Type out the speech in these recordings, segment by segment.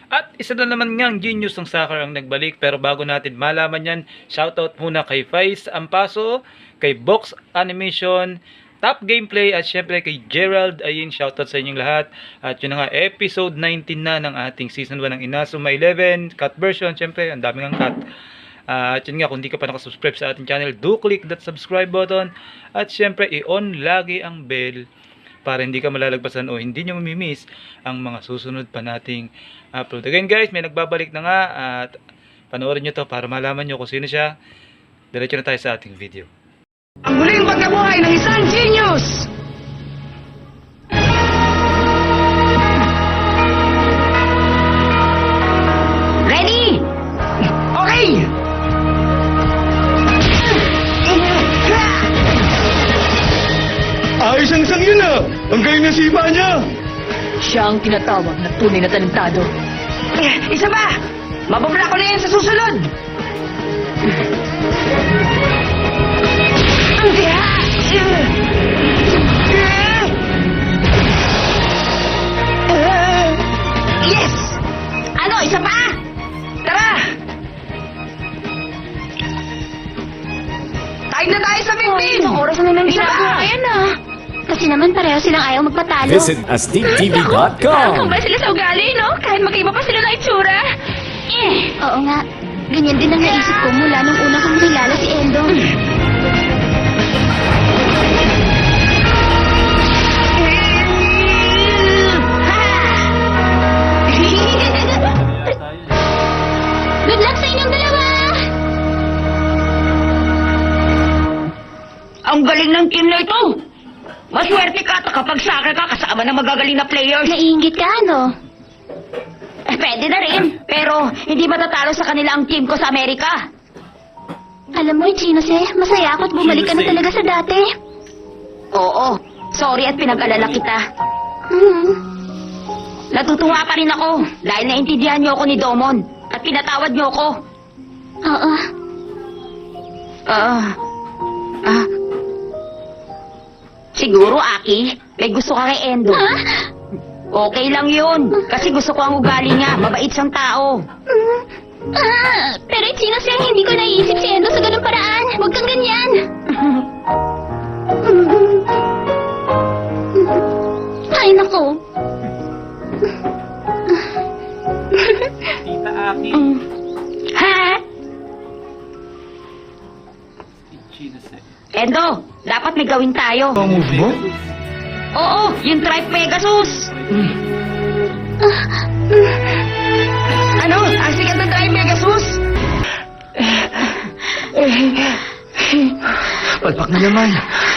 At isa na naman ngang genius ng soccer ang nagbalik, pero bago natin malaman yan, shoutout muna kay Vice Ampaso, kay Box Animation, Top Gameplay at syempre kay Gerald. Ayun, shoutout sa inyong lahat. At yun na nga, episode 19 na ng ating season 1 ng Inazuma 11 cut version. Syempre, ang daming ang cut. At yun nga, kung di ka pa nakasubscribe sa ating channel, do click that subscribe button. At syempre, i-on lagi ang bell para hindi ka malalagpasan o hindi nyo mamimiss ang mga susunod pa nating upload. Again guys, may nagbabalik na nga at panoorin nyo to para malaman nyo kung sino siya. Diretso na tayo sa ating video. Ang muling pagkabuhay ng isang genius! Ready? Okay! Ayos ang isang yun ah! Ang galing ng sipa niya! Siya ang tinatawag na tunay na talentado. Isa ba? Mababla ko na yan sa susunod! Yes! Ano, isa pa? Tara! Tayo na tayo sa bingbing! Isang oras na naman Isa pa! ginagawa yan ah. Kasi naman pareho silang ayaw magpatalo. Visit Parang AstigTV.com. ba sila sa ugali, no? Kahit magkaiba pa sila ng itsura. Oo nga. Ganyan din ang naisip ko mula nung una kong kilala si Endo. Good luck sa inyong dalawa! Ang galing ng team na ito! Maswerte ka at kapag soccer ka kasama ng magagaling na players. Naiingit ka, ano? Pwede na rin. Pero hindi matatalo sa kanila ang team ko sa Amerika. Alam mo, Chinose, masaya ako at bumalik ka na talaga sa dati. Oo. Sorry at pinag-alala kita. Hmm. Natutuwa pa rin ako dahil naintindihan niyo ako ni Domon at pinatawad niyo ako. Oo. Siguro, Aki, may gusto ka kay Endo. Ha? Okay lang yun. Kasi gusto ko ang ugali niya. Mabait siyang tao. Pero Chinose, hindi ko naiisip si Endo sa ganung paraan. Huwag kang ganyan. Ay, naku. Tita Aki, Ha? Chinose. Endo, dapat may gawin tayo. Ang move mo? Oo, yung Tribe Pegasus. Ano? Ang sikat ng Tribe Pegasus? Palpak na naman.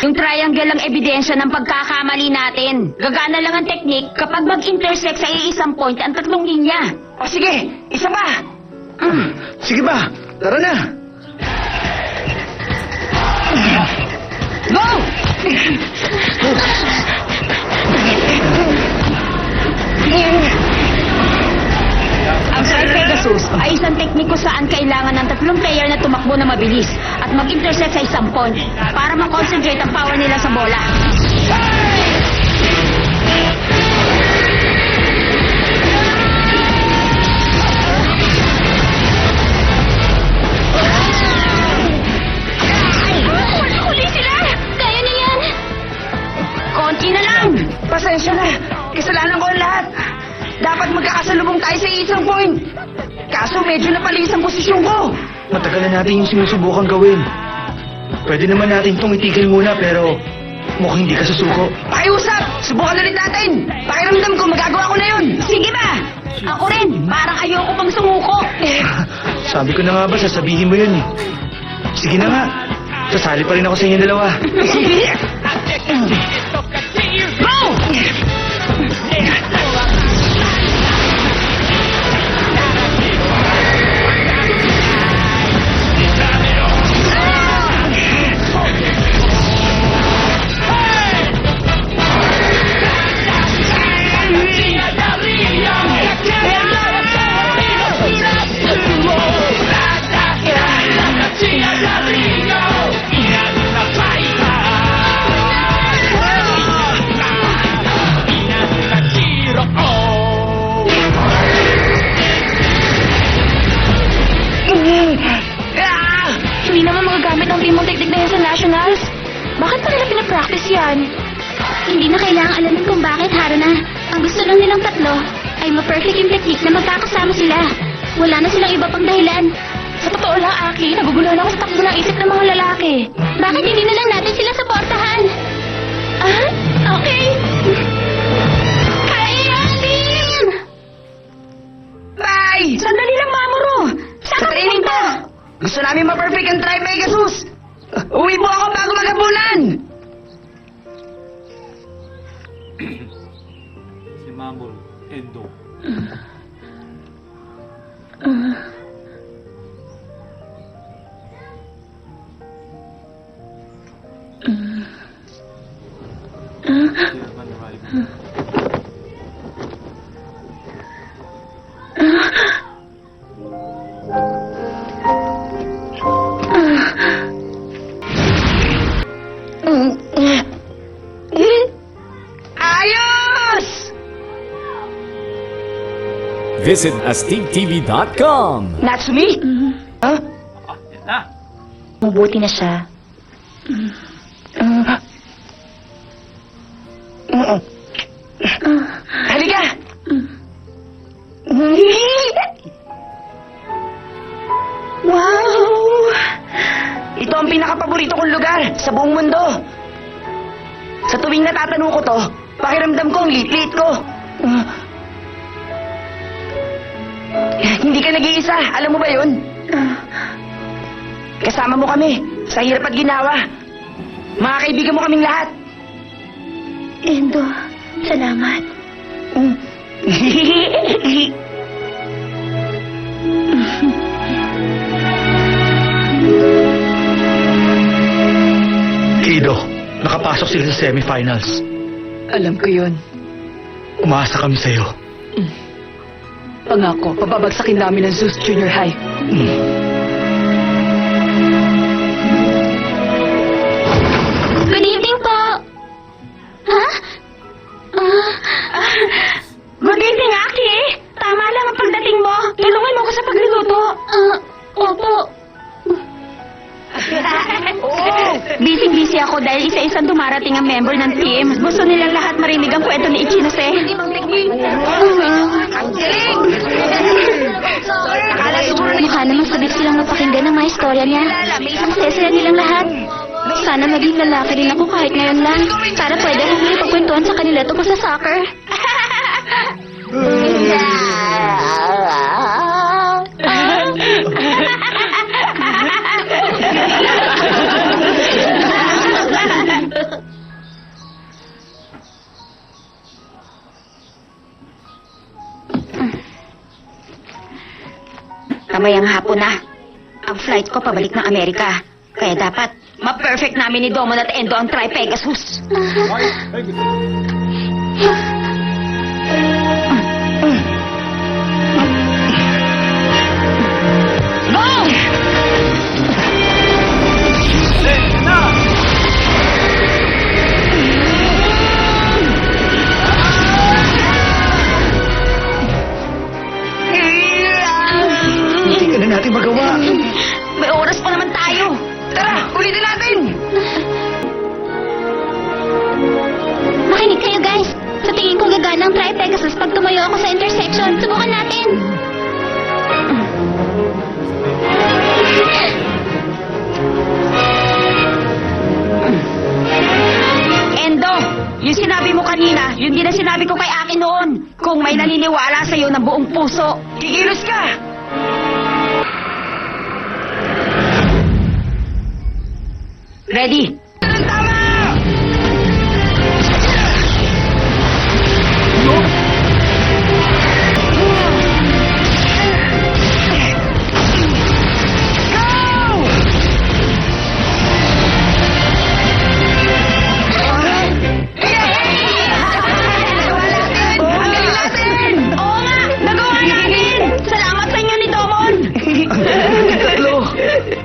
Yung triangle ang ebidensya ng pagkakamali natin. Gagana lang ang teknik kapag mag-intersect sa iisang point ang tatlong linya. O sige, isa pa. Sige ba? Tara na! Go! Ang Tribe Pegasus ay isang teknik kung saan kailangan ng tatlong player na tumakbo na mabilis at mag-intersect sa isang point para ma-concentrate ang power nila sa bola. Huli sila! Kaya niyo yan! Konti na lang! Pasensya na. Kasalanan ko ang lahat. Dapat magkakasalubong tayo sa isang point. Kaso medyo napalis ang posisyon ko. Matagal na natin yung sinusubukan gawin. Pwede naman natin itong itigil muna pero mukhang hindi ka susuko. Pakiusap! Subukan ulit natin! Pakiramdam ko magagawa ko na yun! Sige ba? Ako rin! Parang ayoko pang sumuko. Sabi ko na nga ba, sasabihin mo yun eh. Sige na nga. Sasali pa rin ako sa inyong dalawa. Go! yan. Hindi na kailangang alamin kung bakit, Haruna. Ang gusto lang nilang tatlo ay ma-perfect yung technique na magkakasama sila. Wala na silang iba pang dahilan. Sa totoo lang, Aki, naguguluhan ako sa takbo ng isip ng mga lalaki. Bakit hindi na lang natin sila suportahan? Ah? Okay. Kaya din! Bye! Sandali lang, Mamuro! Sa training po! Gusto namin ma-perfect ang Tri-Pegasus! Uwi po ako bago maghapunan! Si Mamul, Endo. Ayos! Visit AstigTV.com. Natsumi? Ha? Yan na. Mabuti na siya. Halika! Wow! Ito ang pinakapaborito kong lugar sa buong mundo. Sa tuwing natatanong ko to, pakiramdam ko ang liit-liit ko. Hindi ka nag-iisa, alam mo ba yun? Kasama mo kami sa hirap at ginawa. Mga kaibigan mo kaming lahat. Endo, salamat. Kido, nakapasok sila sa semifinals. Alam ko yun. Umaasa kami sa'yo. Pangako, pababagsakin namin ang Zeus Junior High. Good evening po. Ha? Good evening, Aki! Tama lang ang pagdating mo. Tulungan mo ko sa pagluluto. Opo. Busy-busy ako dahil isa-isang dumarating ang member ng team. Gusto nilang lahat marinig ang kwento ni Ichinose. Ang galing! Mukha naman sabik silang napakinggan ng mga istorya niya. Masaya sila nilang lahat. Sana maging lalaki rin ako kahit ngayon lang. Para pwede akong makipagkwentuhan sa kanila tungkol sa soccer. Kamayang hapon na. Ang flight ko pabalik ng Amerika. Kaya dapat ma-perfect namin ni Domon at Endo ang Tri-Pegasus. Go! Hindi ka na natin magawa. May oras pa naman tayo. Tara, ulitin natin! Makinig kayo guys. Sa tingin ko gagana ang Tri-Pegasus pag tumayo ako sa intersection. Subukan natin. Endo, yung sinabi mo kanina, yun din ang sinabi ko kay Aki noon. Kung may naniniwala sa'yo ng buong puso, kikilos ka! Ready? Tama!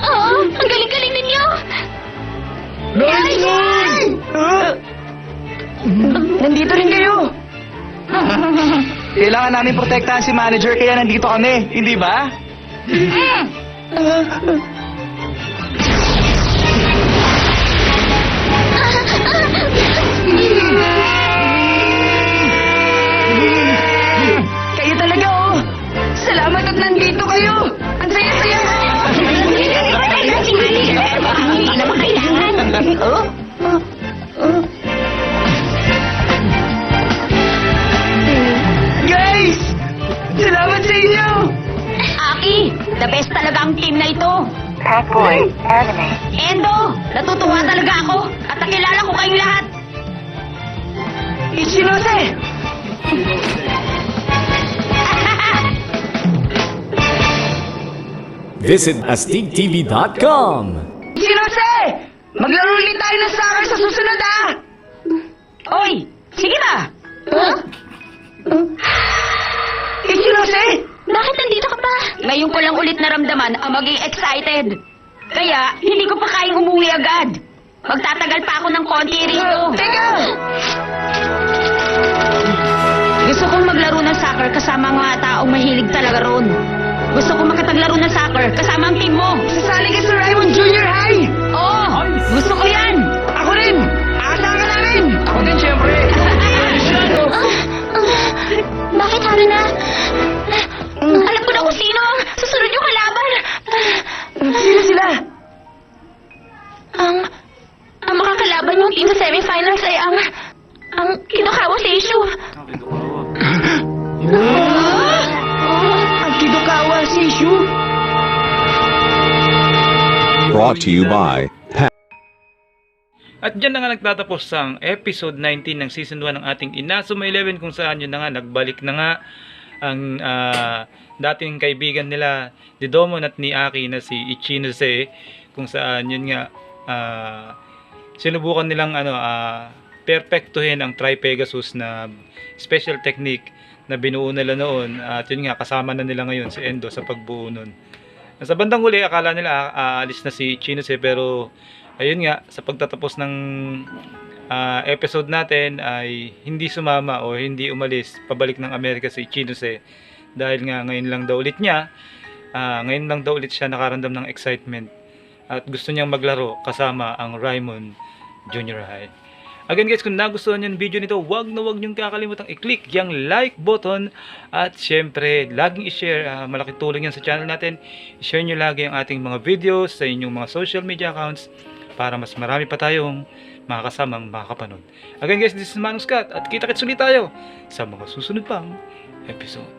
Oo, ang galing-galing ninyo. Nandito rin kayo! Kailangan namin protektahan si manager kaya nandito kami, hindi ba? sa'yo! Ang saya-saya! Hindi naman kailangan. Guys! Salamat sa inyo! Aki, the best talaga ang team na ito. Endo, natutuwa talaga ako at nakilala ko kayong lahat. Ichinose! Visit AstigTV.com. Ichinose! Maglaro ulit tayo ng soccer sa susunod, ah! Oy, sige ba? Ichinose! Bakit nandito ka pa? Ngayon ko lang ulit naramdaman ang maging excited. Kaya, hindi ko pa kayang umuwi agad. Magtatagal pa ako ng konti rito. Teka! Gusto kong maglaro ng soccer kasama ang mga taong mahilig talaga ron. Gusto kong makipaglaro ng soccer kasama ang team mo. Sasali ka sa Raymond Junior High! Oo! Gusto ko yan! Ako rin! Aasahan ka namin! Ako din, syempre! Bakit, Haruna? Alam ko na kung sino ang susunod yung kalaban. Sino sila? Ang makakalaban yung team sa semifinals ay ang Kinukawa sa issue. Ang Kidokawa Sishu? Brought to you by At dyan na nga nagtatapos ang episode 19 ng season 1 ng ating Inazuma 11 kung saan yun na nga nagbalik na nga ang dating kaibigan nila ni Domon at ni Aki na si Ichinose, kung saan yun nga sinubukan nilang perfectuhin ang Tri-Pegasus na special technique na binuo nila noon, at yun nga kasama na nila ngayon si Endo sa pagbuo nun. Sa bandang huli akala nila aalis na si Ichinose, pero ayun nga sa pagtatapos ng episode natin ay hindi sumama o hindi umalis pabalik ng Amerika si Ichinose, dahil nga ngayon lang daw ulit siya nakaramdam ng excitement at gusto niyang maglaro kasama ang Raymond Junior High. Again guys, kung nagustuhan niyo yung video nito, wag niyong kakalimutang i-click yung like button at syempre laging i-share, malaking tulong yan sa channel natin. I-share niyo lagi ang ating mga videos sa inyong mga social media accounts para mas marami pa tayong makakasamang makakapanood. Again guys, this is Manong Scott at kita-kits ulit tayo sa mga susunod pang episode.